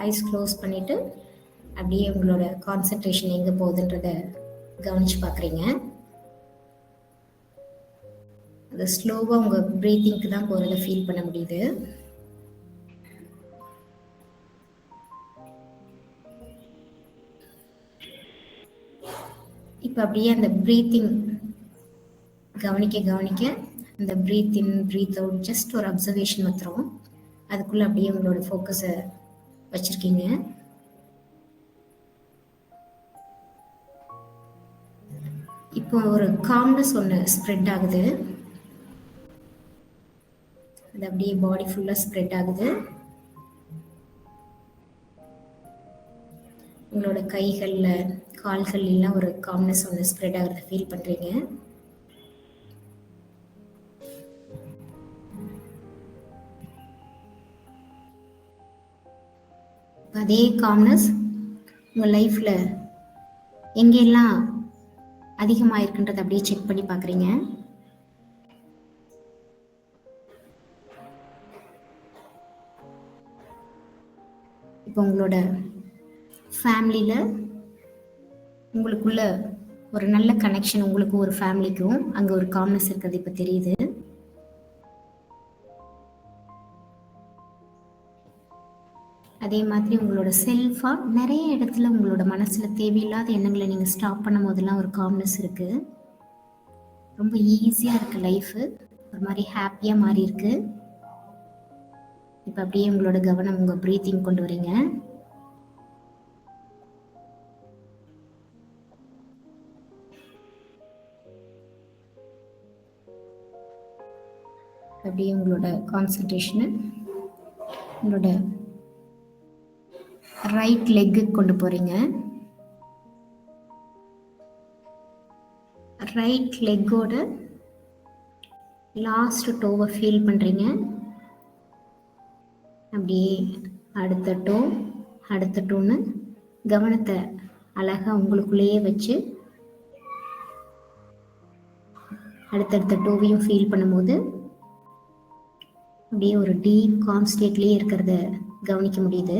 Ice close பண்ணிவிட்டு அப்படியே உங்களோட கான்சன்ட்ரேஷன் எங்கே போகுதுன்றத கவனித்து பார்க்குறீங்க. அது ஸ்லோவாக உங்கள் ப்ரீத்திங்க்கு தான் போகிறத ஃபீல் பண்ண முடியுது. இப்போ அப்படியே அந்த ப்ரீத்திங் கவனிக்க அந்த breath in breathe out just ஒரு அப்சர்வேஷன் மாத்திரம். அதுக்குள்ளே அப்படியே உங்களோட ஃபோக்கஸை வச்சுருக்கீங்க. இப்போ ஒரு காம்னஸ் ஒன்று ஸ்ப்ரெட் ஆகுது. அது அப்படியே பாடி ஃபுல்லாக ஸ்ப்ரெட் ஆகுது. உங்களோட கைகளில் கால்கள் எல்லாம் ஒரு காம்னஸ் ஒன்று ஸ்ப்ரெட் ஆகிறத ஃபீல் பண்ணுறீங்க. அதே காம்னஸ் உங்கள் லைஃப்பில் எங்கெல்லாம் அதிகமாக இருக்குன்றதை அப்படியே செக் பண்ணி பார்க்குறீங்க. இப்போ உங்களோட ஃபேமிலியில் உங்களுக்குள்ள ஒரு நல்ல கனெக்ஷன், உங்களுக்கு ஒரு ஃபேமிலிக்கும் அங்கே ஒரு காம்னஸ் இருக்கிறது இப்போ தெரியுது. அதே மாதிரி உங்களோட செல்ஃபாக நிறைய இடத்துல உங்களோட மனசில் தேவையில்லாத எண்ணங்களை நீங்கள் ஸ்டாப் பண்ணும் போதெல்லாம் ஒரு காம்னஸ் இருக்குது. ரொம்ப ஈஸியாக இருக்குது லைஃபு, ஒரு மாதிரி ஹாப்பியாக மாறி இருக்கு. இப்போ அப்படியே உங்களோட கவனம் உங்கள் ப்ரீத்திங் கொண்டு வரீங்க. அப்படியே உங்களோட கான்சன்ட்ரேஷனை உங்களோட ரைட் லெக்கு கொண்டு போகிறீங்க. ரைட் லெக்கோட லாஸ்ட் டோவை ஃபீல் பண்ணுறீங்க. அப்படியே அடுத்த டோன்னு கவனத்தை அழகாக உங்களுக்குள்ளேயே வச்சு அடுத்தடுத்த டோவையும் ஃபீல் பண்ணும்போது அப்படியே ஒரு டீப் காம் ஸ்டேட்லேயே இருக்கிறத கவனிக்க முடியுது.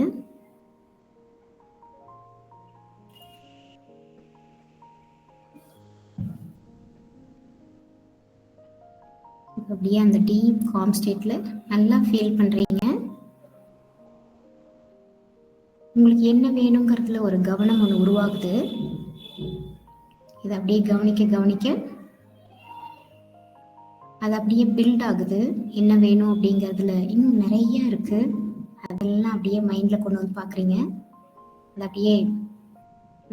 அப்படியே அந்த டீப் காம் ஸ்டேட்ல நல்லா ஃபீல் பண்றீங்க. உங்களுக்கு என்ன வேணுங்கிறதுல ஒரு கவனம் ஒன்று உருவாகுது. இதை அப்படியே கவனிக்க அது அப்படியே பில்ட் ஆகுது. என்ன வேணும் அப்படிங்கிறதுல இன்னும் நிறைய இருக்கு. அதெல்லாம் அப்படியே மைண்ட்ல கொண்டு வந்து பார்க்குறீங்க. அது அப்படியே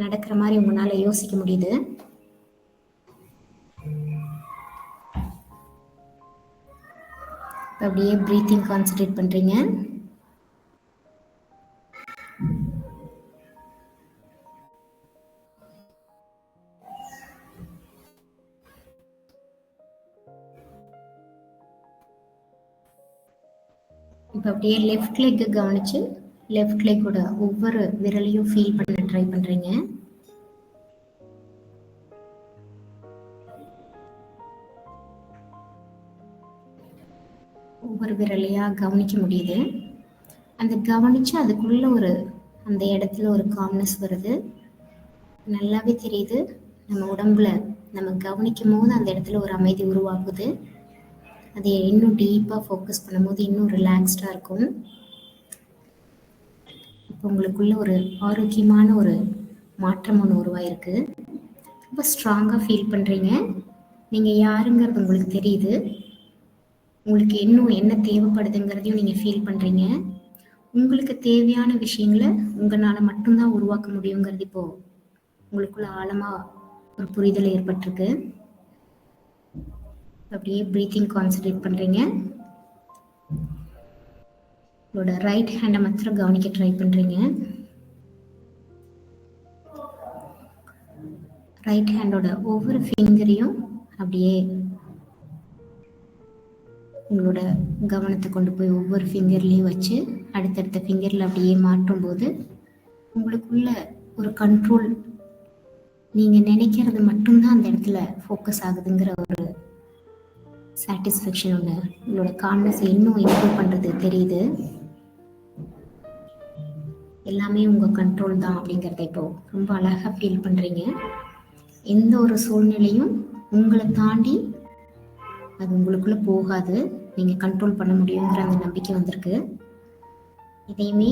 நடக்கிற மாதிரி உங்களால் யோசிக்க முடியுது. அப்படியே ப்ரீத்திங் கான்சன்ட்ரேட் பண்ணுறீங்க. இப்போ அப்படியே லெஃப்ட் லெக்கு கவனிச்சு லெஃப்ட் லெக்கோட ஒவ்வொரு விரலையும் ஃபீல் பண்ண ட்ரை பண்ணுறீங்க. ஒவ்வொரு விரலையாக கவனிக்க முடியுது. அந்த கவனித்து அதுக்குள்ளே அந்த இடத்துல ஒரு காம்னஸ் வருது. நல்லாவே தெரியுது. நம்ம உடம்புல நம்ம கவனிக்கும் போது அந்த இடத்துல ஒரு அமைதி உருவாகுது. அதை இன்னும் டீப்பாக ஃபோக்கஸ் பண்ணும்போது இன்னும் ரிலாக்ஸ்டாக இருக்கும். இப்போ உங்களுக்குள்ள ஒரு ஆரோக்கியமான ஒரு மாற்றம் ஒன்று உருவாயிருக்கு. ரொம்ப ஸ்ட்ராங்காக ஃபீல் பண்ணுறீங்க. நீங்கள் யாருங்கிறது உங்களுக்கு தெரியுது. உங்களுக்கு இன்னும் என்ன தேவைப்படுதுங்கிறதையும் நீங்கள் ஃபீல் பண்ணுறீங்க. உங்களுக்கு தேவையான விஷயங்களை உங்களால் மட்டும்தான் உருவாக்க முடியுங்கிறது இப்போது உங்களுக்குள்ள ஆழமாக ஒரு புரிதல் ஏற்பட்டிருக்கு. அப்படியே ப்ரீத்திங் கான்சன்ட்ரேட் பண்ணுறீங்க. உங்களோட ரைட் ஹேண்டை மாத்திரம் கவனிக்க ட்ரை பண்ணுறீங்க. ரைட் ஹேண்டோட ஒவ்வொரு ஃபிங்கரையும் அப்படியே உங்களோட கவனத்தை கொண்டு போய் ஒவ்வொரு ஃபிங்கர்லேயும் வச்சு அடுத்தடுத்த ஃபிங்கரில் அப்படியே மாற்றும் போது உங்களுக்குள்ள ஒரு கண்ட்ரோல், நீங்கள் நினைக்கிறது மட்டும்தான் அந்த இடத்துல ஃபோக்கஸ் ஆகுதுங்கிற ஒரு சாட்டிஸ்ஃபேக்ஷன் ஒன்று உங்களோட காம்னஸை இன்னும் இம்ப்ரூவ் பண்ணுறது தெரியுது. எல்லாமே உங்கள் கண்ட்ரோல் தான் அப்படிங்கிறத இப்போ ரொம்ப அழகாக ஃபீல் பண்ணுறீங்க. எந்த ஒரு சூழ்நிலையும் உங்களை தாண்டி அது உங்களுக்குள்ளே போகாது. நீங்கள் கண்ட்ரோல் பண்ண முடியுங்கிற அந்த நம்பிக்கை வந்திருக்கு. இதையுமே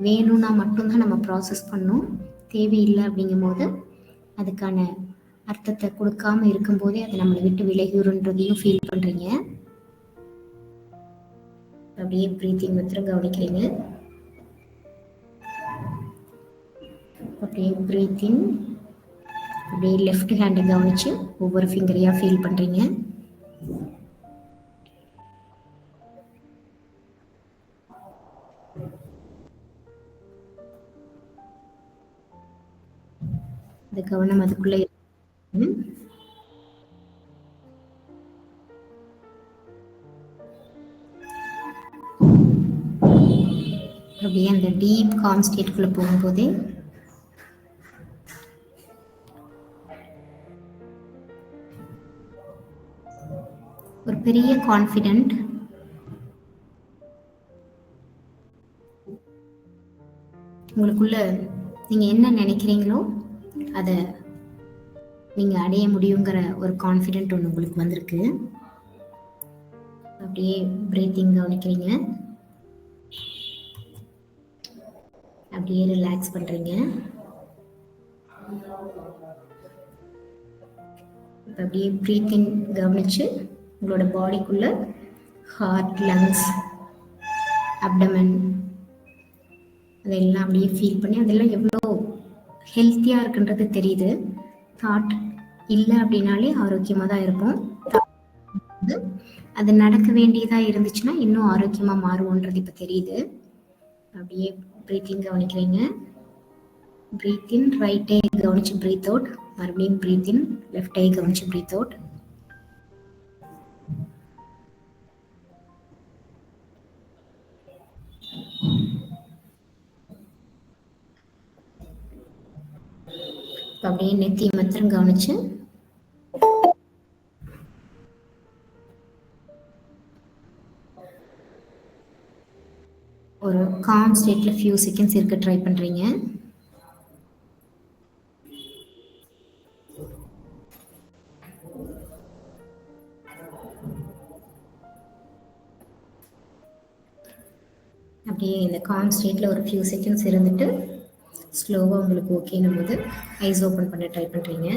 வேணும்னா மட்டும்தான் நம்ம ப்ராசஸ் பண்ணணும். தேவையில்லை அப்படிங்கும்போது அதுக்கான அர்த்தத்தை கொடுக்காம இருக்கும்போதே அதை நம்மளை விட்டு விலகின்றதையும் ஃபீல் பண்ணுறீங்க. அப்படியே ப்ரீத்திங் மாத்திரம் கவனிக்கிறீங்க. அப்படியே ப்ரீத்திங், அப்படியே லெஃப்ட் ஹேண்டை கவனிச்சு ஒவ்வொரு ஃபிங்கரையாக ஃபீல் பண்ணுறீங்க. இந்த கவனம் அதுக்குள்ளே அப்படியே அந்த டீப் காம் ஸ்டேட்குள்ளே போகும்போதே ஒரு பெரிய கான்ஃபிடென்ட் உங்களுக்குள்ள நீங்கள் என்ன நினைக்கிறீங்களோ அதை நீங்கள் அடைய முடியுங்கிற ஒரு கான்ஃபிடென்ட் ஒன்று உங்களுக்கு வந்திருக்கு. அப்படியே பிரீத்திங் கவனிக்கிறீங்க. அப்படியே ரிலாக்ஸ் பண்ணுறீங்க. இப்போ அப்படியே ப்ரீத்திங் கவனிச்சு உங்களோட பாடிக்குள்ள ஹார்ட், லங்ஸ், அப்டமன் அதெல்லாம் அப்படியே ஃபீல் பண்ணி அதெல்லாம் எவ்வளோ ஹெல்த்தியாக இருக்குன்றது தெரியுது. தாட் இல்லை அப்படின்னாலே ஆரோக்கியமாக தான் இருப்போம். அது நடக்க வேண்டியதாக இருந்துச்சுன்னா இன்னும் ஆரோக்கியமாக மாறுவோன்றது இப்போ தெரியுது. அப்படியே ப்ரீத்திங் கவனிக்கிறீங்க. பிரீத் இன், ரைட் ஐ கவனிச்சு பிரீத் அவுட். மறுபடியும் பிரீத் இன், லெஃப்ட் ஐ கவனிச்சு பிரீத் அவுட். அப்படியே நெத்தி மாத்திரம் கவனிச்சு ஒரு காம் ஸ்டேட்ல ஃபியூ செகண்ட்ஸ் இருக்க ட்ரை பண்றீங்க. அப்படியே இந்த காம் ஸ்டேட்ல ஒரு ஃபியூ செகண்ட்ஸ் இருந்துட்டு ஸ்லோவாக உங்களுக்கு ஓகேன்னும் போது ஐஸ் ஓப்பன் பண்ண ட்ரை பண்ணுறீங்க.